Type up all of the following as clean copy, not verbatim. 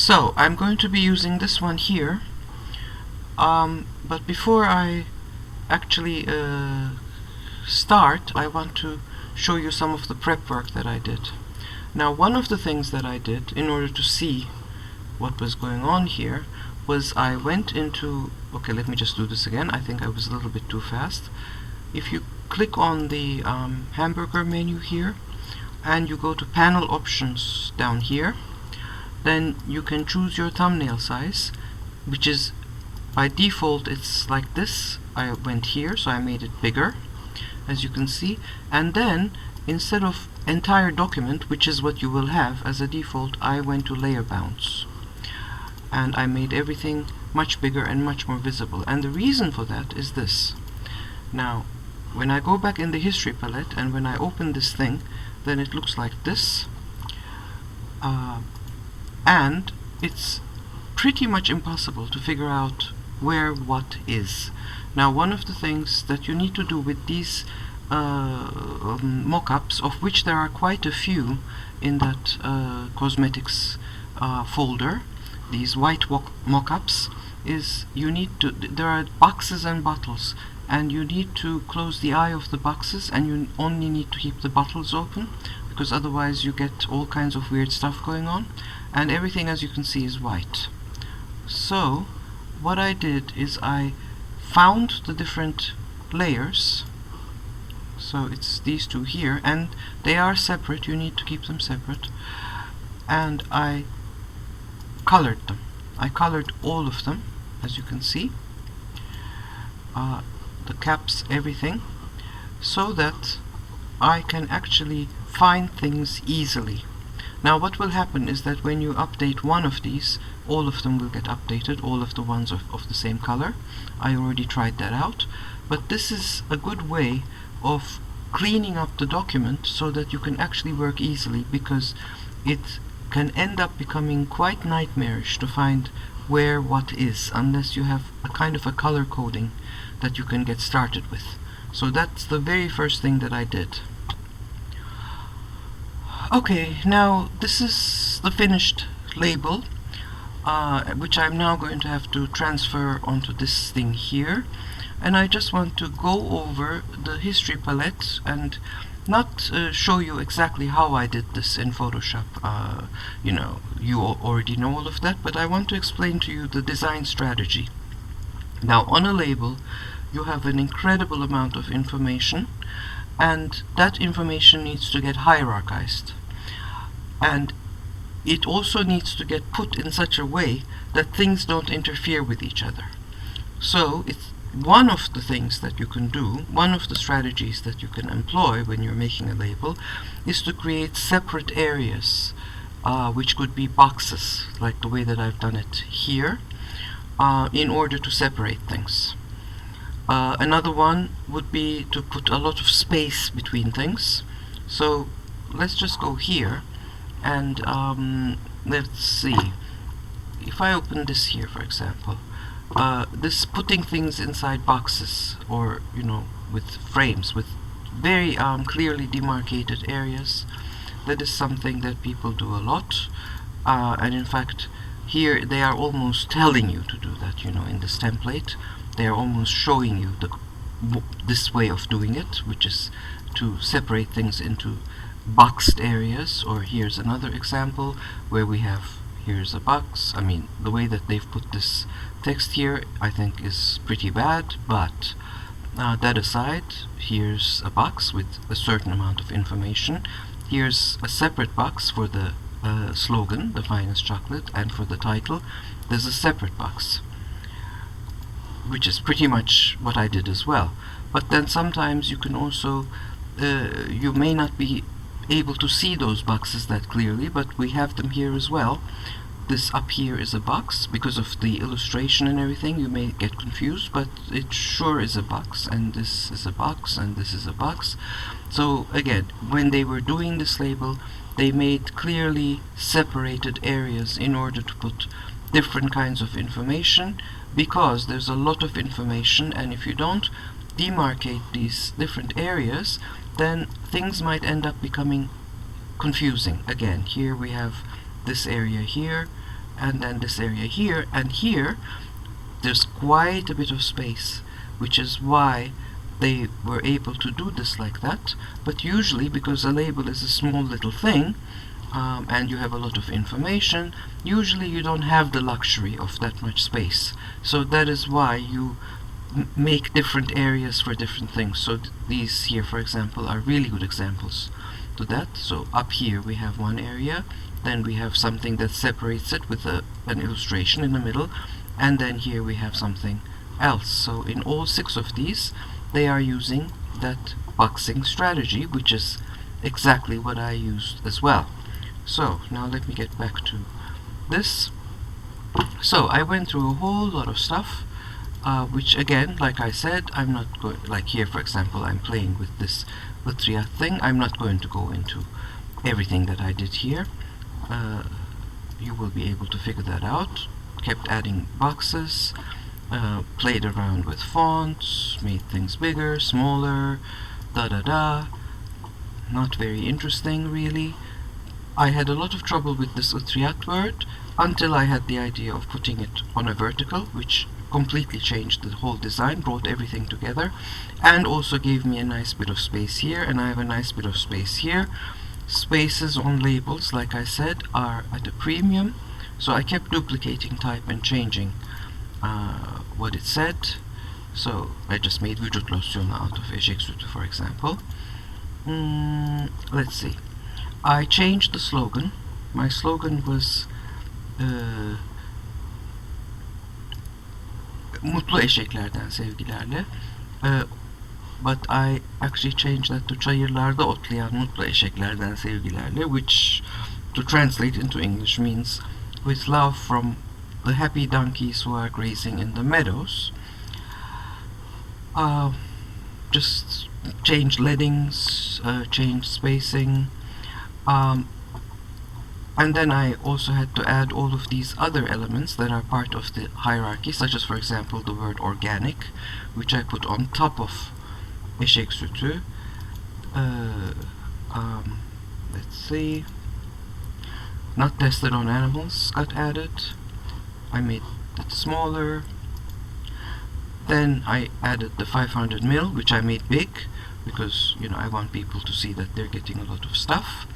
So I'm going to be using this one here, but before I actually start, I want to show you some of the prep work that I did. Now, one of the things that I did in order to see what was going on here was I went into, okay, let me just do this again. I think I was a little bit too fast. If you click on the hamburger menu here and you go to panel options down here, then you can choose your thumbnail size, which is by default it's like this. I went here, so I made it bigger, as you can see, and then instead of entire document, which is what you will have as a default, I went to layer bounds and I made everything much bigger and much more visible. And the reason for that is this. Now, when I go back in the history palette and when I open this thing, then it looks like this, and it's pretty much impossible to figure out where what is. Now, one of the things that you need to do with these mock-ups, of which there are quite a few in that cosmetics folder, these white mock-ups, is you need to, there are boxes and bottles, and you need to close the eye of the boxes and you only need to keep the bottles open, because otherwise you get all kinds of weird stuff going on, and everything, as you can see, is white. So what I did is I found the different layers. So it's these two here, and they are separate, you need to keep them separate, and I colored them. I colored all of them, as you can see, the caps, everything, so that I can actually find things easily. Now, what will happen is that when you update one of these, all of them will get updated, all of the ones of the same color. I already tried that out, but this is a good way of cleaning up the document so that you can actually work easily, because it can end up becoming quite nightmarish to find where what is, unless you have a kind of a color coding that you can get started with. So that's the very first thing that I did. Okay, now this is the finished label, which I'm now going to have to transfer onto this thing here. And I just want to go over the history palette and not show you exactly how I did this in Photoshop. You know, you already know all of that, but I want to explain to you the design strategy. Now, on a label, you have an incredible amount of information, and that information needs to get hierarchized. And it also needs to get put in such a way that things don't interfere with each other. So it's one of the things that you can do, one of the strategies that you can employ when you're making a label, is to create separate areas, which could be boxes, like the way that I've done it here, in order to separate things. Another one would be to put a lot of space between things. So let's just go here and let's see. If I open this here, for example, this putting things inside boxes, or you know, with frames, with very clearly demarcated areas, that is something that people do a lot, and in fact here they are almost telling you to do that. You know, in this template they are almost showing you this way of doing it, which is to separate things into boxed areas. Or here's another example where we have, here's a box. I mean, the way that they've put this text here, I think, is pretty bad, but that aside, here's a box with a certain amount of information. Here's a separate box for the slogan, the finest chocolate, and for the title there's a separate box, which is pretty much what I did as well. But then sometimes you can also, you may not be able to see those boxes that clearly, but we have them here as well. This up here is a box. Because of the illustration and everything, you may get confused, but it sure is a box, and this is a box, and this is a box. So again, when they were doing this label, they made clearly separated areas in order to put different kinds of information, because there's a lot of information, and if you don't demarcate these different areas, then things might end up becoming confusing. Again, here we have this area here, and then this area here, and here there's quite a bit of space, which is why they were able to do this like that. But usually, because a label is a small little thing, and you have a lot of information, usually you don't have the luxury of that much space. So that is why you make different areas for different things. So these here, for example, are really good examples to that. So up here we have one area, then we have something that separates it with an illustration in the middle, and then here we have something else. So in all 6 of these, they are using that boxing strategy, which is exactly what I used as well. So now let me get back to this. So I went through a whole lot of stuff, which again, like I said, I'm not going, like here for example, I'm playing with this Utrecht thing. I'm not going to go into everything that I did here. You will be able to figure that out. Kept adding boxes, played around with fonts, made things bigger, smaller, not very interesting really. I had a lot of trouble with this Utrecht word until I had the idea of putting it on a vertical, which completely changed the whole design, brought everything together, and also gave me a nice bit of space here, and I have a nice bit of space here. Spaces on labels, like I said, are at a premium, so I kept duplicating type and changing what it said. So I just made vücut losyonu out of eşek sütü, for example. Let's see. I changed the slogan. My slogan was mutlu eşeklerden sevgilerle. But I actually changed that to çayırlarda otlayan mutlu eşeklerden sevgilerle, which to translate into English means with love from the happy donkeys who are grazing in the meadows. Just changed leadings, changed spacing, and then I also had to add all of these other elements that are part of the hierarchy, such as for example the word organic, which I put on top of eşek sütü. Let's see, not tested on animals got added. I made it smaller. Then I added the 500 ml, which I made big because, you know, I want people to see that they're getting a lot of stuff.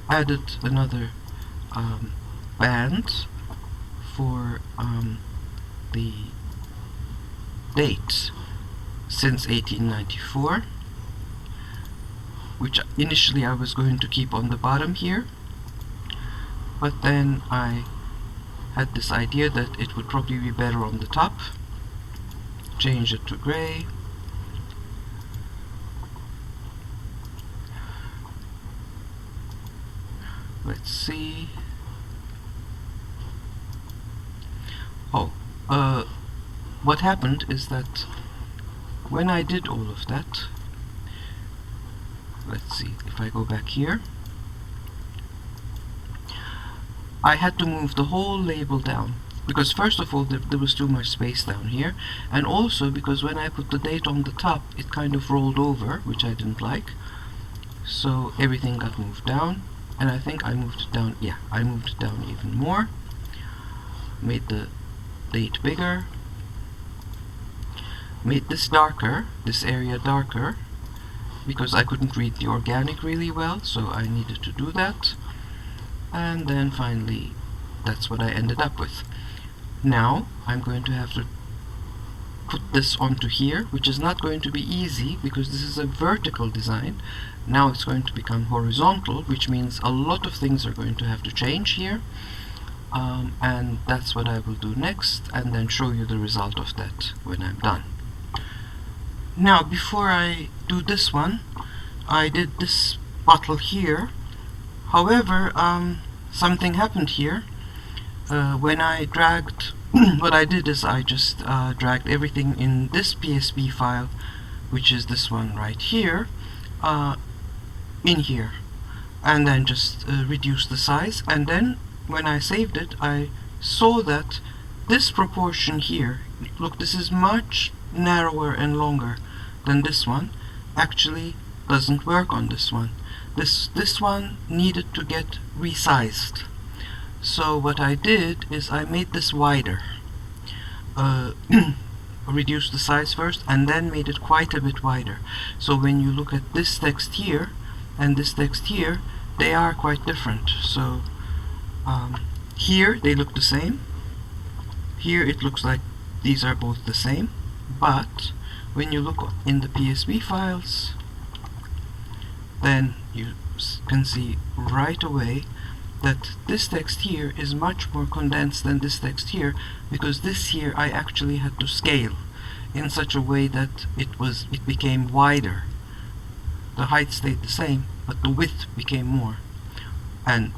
Added another band for the date since 1894, which initially I was going to keep on the bottom here, but then I had this idea that it would probably be better on the top. Change it to gray. Let's see. What happened is that when I did all of that, let's see, if I go back here, I had to move the whole label down, because first of all there was too much space down here, and also because when I put the date on the top it kind of rolled over, which I didn't like, so everything got moved down. And I think I moved it down, yeah, I moved it down even more, made the date bigger, made this darker, this area darker, because I couldn't read the organic really well, so I needed to do that. And then finally, that's what I ended up with. Now, I'm going to have to put this onto here, which is not going to be easy because this is a vertical design. Now it's going to become horizontal, which means a lot of things are going to have to change here. And that's what I will do next, and then show you the result of that when I'm done. Now, before I do this one, I did this bottle here. However, something happened here. When I dragged, what I did is I just dragged everything in this PSB file, which is this one right here, in here, and then just reduced the size. And then when I saved it, I saw that this proportion here, look, this is much narrower and longer than this one, actually doesn't work on this one. This one needed to get resized. So what I did is I made this wider. Reduced the size first and then made it quite a bit wider. So when you look at this text here and this text here, they are quite different. So here they look the same. Here it looks like these are both the same. But when you look in the PSB files, then you can see right away that this text here is much more condensed than this text here, because this here I actually had to scale in such a way that it became wider. The height stayed the same, but the width became more. And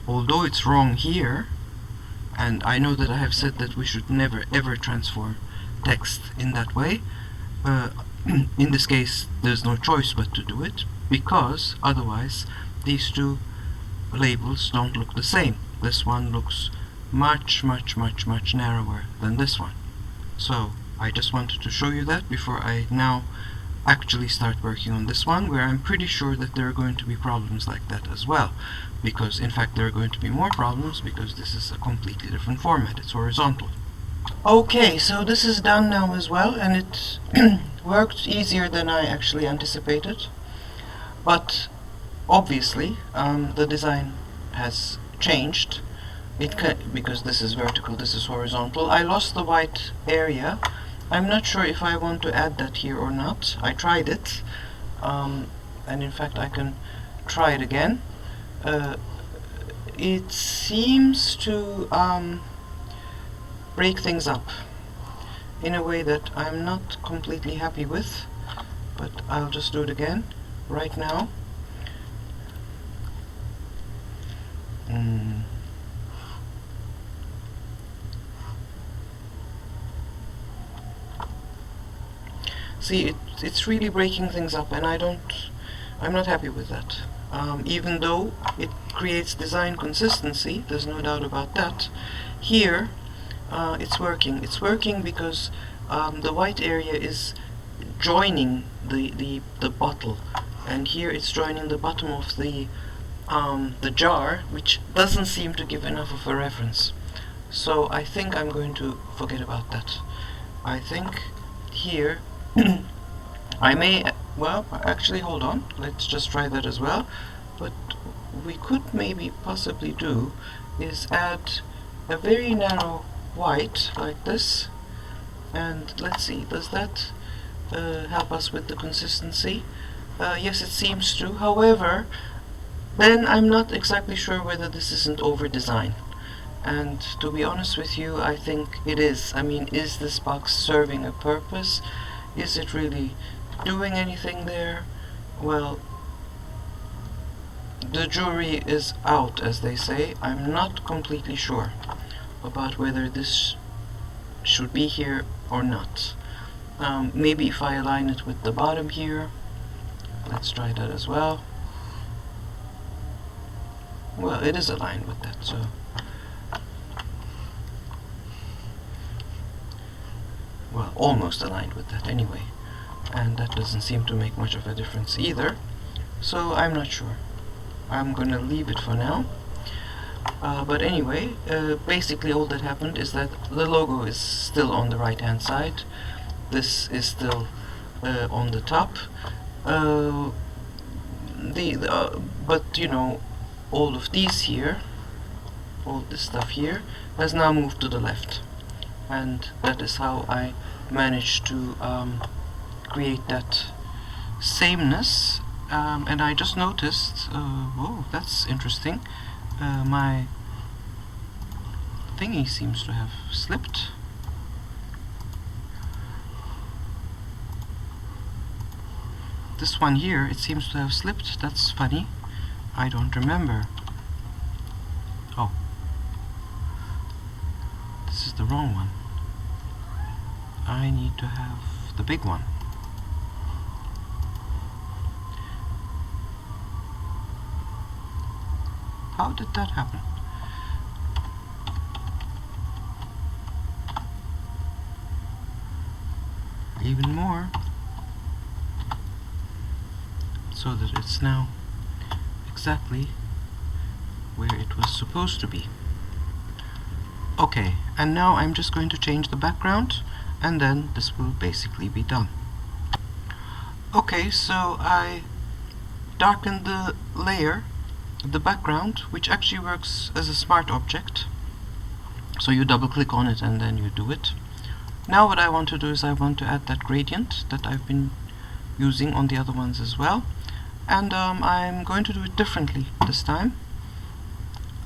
although it's wrong here, and I know that I have said that we should never ever transform text in that way, in this case there's no choice but to do it, because otherwise these two labels don't look the same. This one looks much narrower than this one. So I just wanted to show you that before I now actually start working on this one, where I'm pretty sure that there are going to be problems like that as well, because in fact there are going to be more problems because this is a completely different format. It's horizontal. Okay, so this is done now as well, and it worked easier than I actually anticipated. But obviously, the design has changed. Because this is vertical, this is horizontal. I lost the white area. I'm not sure if I want to add that here or not. I tried it, and in fact I can try it again. It seems to break things up in a way that I'm not completely happy with, but I'll just do it again right now. See, it's really breaking things up, and I'm not happy with that. Even though it creates design consistency, there's no doubt about that. Here, it's working. It's working because the white area is joining the bottle, and here it's joining the bottom of the jar, which doesn't seem to give enough of a reference. So I think I'm going to forget about that. I think here I may, well, actually hold on, let's just try that as well. But we could maybe possibly do is add a very narrow white like this, and let's see, does that help us with the consistency? Yes, it seems to. However, then I'm not exactly sure whether this isn't over-design. And to be honest with you, I think it is. I mean, is this box serving a purpose? Is it really doing anything there? Well, the jury is out, as they say. I'm not completely sure about whether this should be here or not. Maybe if I align it with the bottom here, let's try that as well. Well, it is aligned with that, so well, almost aligned with that anyway, and that doesn't seem to make much of a difference either, so I'm not sure. I'm gonna leave it for now. But anyway, basically all that happened is that the logo is still on the right hand side, this is still on the top, but you know, all of these here, all this stuff here has now moved to the left, and that is how I managed to create that sameness. And I just noticed, oh, that's interesting, my thingy seems to have slipped. This one here, it seems to have slipped. That's funny. I don't remember. Oh, this is the wrong one. I need to have the big one. How did that happen? Even more, so that it's now exactly where it was supposed to be. Okay, and now I'm just going to change the background, and then this will basically be done. Okay, so I darkened the layer, the background, which actually works as a smart object. So you double click on it and then you do it. Now what I want to do is I want to add that gradient that I've been using on the other ones as well. And I'm going to do it differently this time.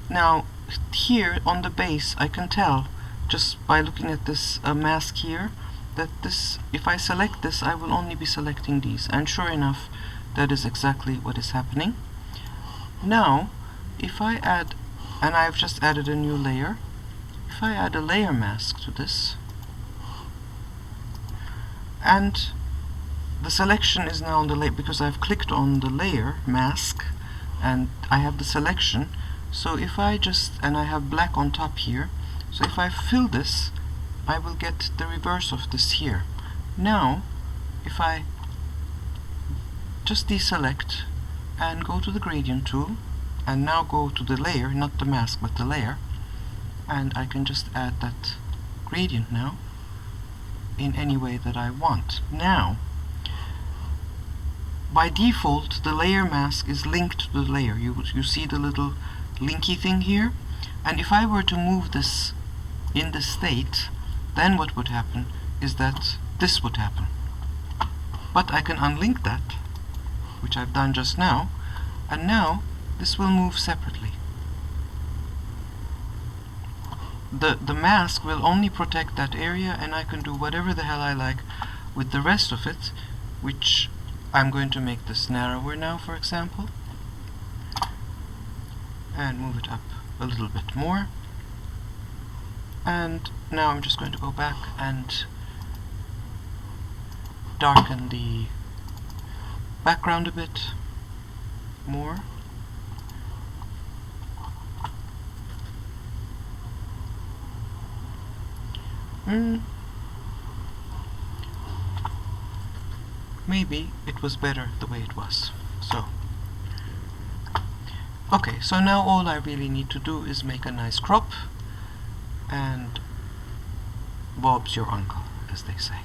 Now here on the base I can tell just by looking at this mask here that this, if I select this, I will only be selecting these, and sure enough that is exactly what is happening. Now if I add, and I've just added a new layer, if I add a layer mask to this, and the selection is now on the layer because I've clicked on the layer mask and I have the selection. So if I just, and I have black on top here, so if I fill this, I will get the reverse of this here. Now if I just deselect and go to the gradient tool and now go to the layer, not the mask but the layer, and I can just add that gradient now in any way that I want. Now by default the layer mask is linked to the layer. You see the little linky thing here, and if I were to move this in this state, then what would happen is that this would happen. But I can unlink that, which I've done just now, and now this will move separately. The mask will only protect that area, and I can do whatever the hell I like with the rest of it, which I'm going to make this narrower now, for example, and move it up a little bit more. And now I'm just going to go back and darken the background a bit more. Maybe it was better the way it was. So okay, so now all I really need to do is make a nice crop, and Bob's your uncle, as they say.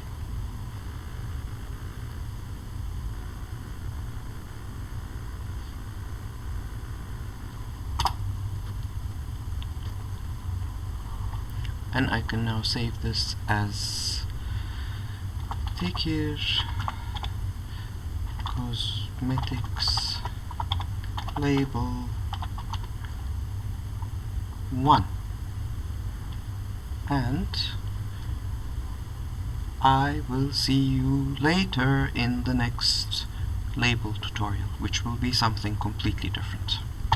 And I can now save this as figure cosmetics label 1, and I will see you later in the next label tutorial, which will be something completely different.